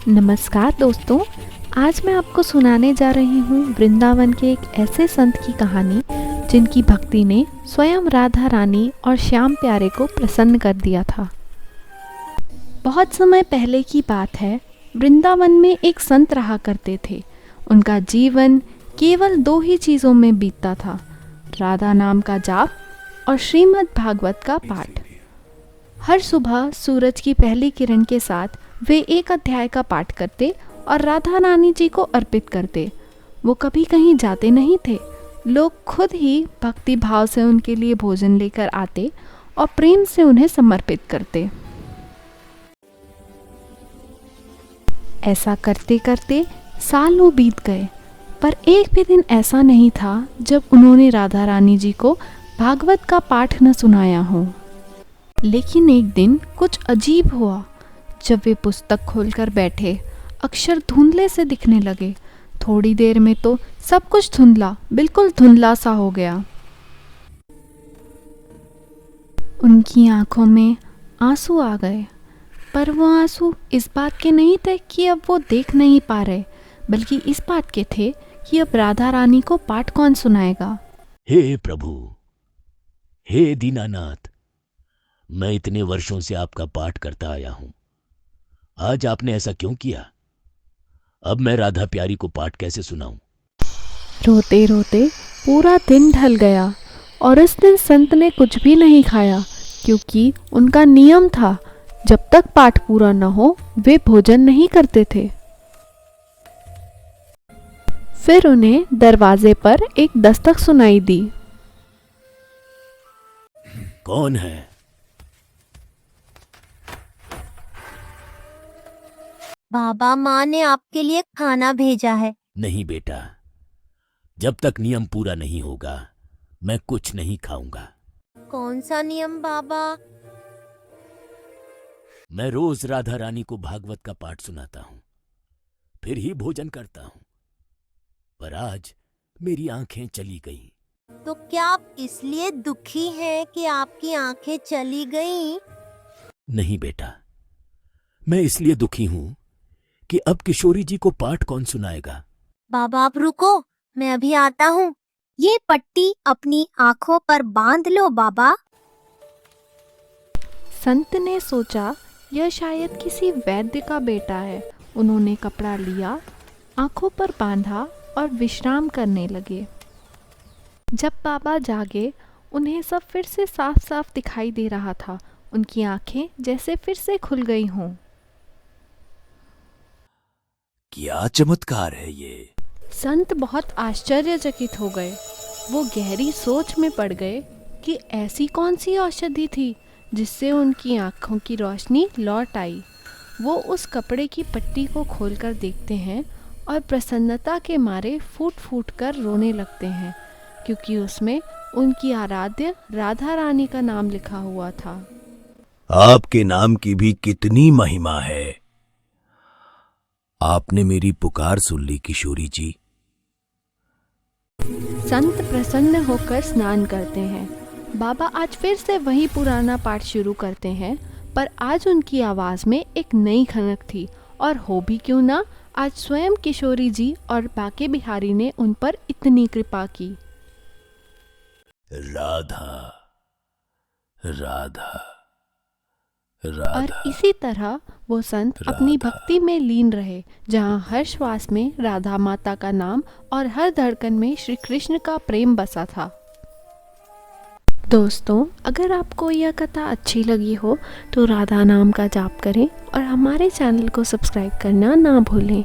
नमस्कार दोस्तों, आज मैं आपको सुनाने जा रही हूँ वृंदावन के एक ऐसे संत की कहानी जिनकी भक्ति ने स्वयं राधा रानी और श्याम प्यारे को प्रसन्न कर दिया था। बहुत समय पहले की बात है। वृंदावन में एक संत रहा करते थे। उनका जीवन केवल दो ही चीज़ों में बीतता था, राधा नाम का जाप और श्रीमद् भागवत का पाठ। हर सुबह सूरज की पहली किरण के साथ वे एक अध्याय का पाठ करते और राधा रानी जी को अर्पित करते। वो कभी कहीं जाते नहीं थे। लोग खुद ही भक्ति भाव से उनके लिए भोजन लेकर आते और प्रेम से उन्हें समर्पित करते। ऐसा करते करते सालों बीत गए, पर एक भी दिन ऐसा नहीं था जब उन्होंने राधा रानी जी को भागवत का पाठ न सुनाया हो। लेकिन एक दिन कुछ अजीब हुआ। जब वे पुस्तक खोलकर बैठे, अक्षर धुंधले से दिखने लगे। थोड़ी देर में तो सब कुछ धुंधला, बिल्कुल धुंधला सा हो गया। उनकी आंखों में आंसू आ गए, पर वो आंसू इस बात के नहीं थे कि अब वो देख नहीं पा रहे, बल्कि इस बात के थे कि अब राधा रानी को पाठ कौन सुनाएगा। हे प्रभु, हे दीनानाथ, मैं इतने वर्षों से आपका पाठ करता आया हूं। आज आपने ऐसा क्यों किया? अब मैं राधा प्यारी को पाठ कैसे सुनाऊं? रोते रोते पूरा दिन ढल गया और इस दिन संत ने कुछ भी नहीं खाया, क्योंकि उनका नियम था जब तक पाठ पूरा न हो वे भोजन नहीं करते थे। फिर उन्हें दरवाजे पर एक दस्तक सुनाई दी। कौन है? बाबा, माँ ने आपके लिए खाना भेजा है। नहीं बेटा, जब तक नियम पूरा नहीं होगा मैं कुछ नहीं खाऊंगा। कौन सा नियम बाबा? मैं रोज राधा रानी को भागवत का पाठ सुनाता हूं, फिर ही भोजन करता हूं। पर आज मेरी आंखें चली गईं। तो क्या आप इसलिए दुखी हैं कि आपकी आंखें चली गईं? नहीं बेटा, मैं इसलिए दुखी हूं कि अब किशोरी जी को पाठ कौन सुनाएगा। बाबा आप रुको, मैं अभी आता हूँ। ये पट्टी अपनी आंखों पर बांध लो बाबा। संत ने सोचा यह शायद किसी वैद्य का बेटा है। उन्होंने कपड़ा लिया, आंखों पर बांधा और विश्राम करने लगे। जब बाबा जागे, उन्हें सब फिर से साफ साफ दिखाई दे रहा था। उनकी आंखें जैसे फिर से खुल गई हों। क्या चमत्कार है ये! संत बहुत आश्चर्यचकित हो गए। वो गहरी सोच में पड़ गए कि ऐसी कौन सी औषधि थी जिससे उनकी आंखों की रोशनी लौट आई। वो उस कपड़े की पट्टी को खोलकर देखते हैं और प्रसन्नता के मारे फूट फूट कर रोने लगते हैं, क्योंकि उसमें उनकी आराध्य राधा रानी का नाम लिखा हुआ था। आपके नाम की भी कितनी महिमा है। आपने मेरी पुकार सुन ली किशोरी जी। संत प्रसन्न होकर स्नान करते हैं। बाबा आज फिर से वही पुराना पाठ शुरू करते हैं, पर आज उनकी आवाज में एक नई खनक थी। और हो भी क्यों ना, आज स्वयं किशोरी जी और बाके बिहारी ने उन पर इतनी कृपा की। राधा राधा और राधा। इसी तरह वो संत अपनी भक्ति में लीन रहे, जहाँ हर श्वास में राधा माता का नाम और हर धड़कन में श्री कृष्ण का प्रेम बसा था। दोस्तों, अगर आपको यह कथा अच्छी लगी हो तो राधा नाम का जाप करें और हमारे चैनल को सब्सक्राइब करना ना भूलें।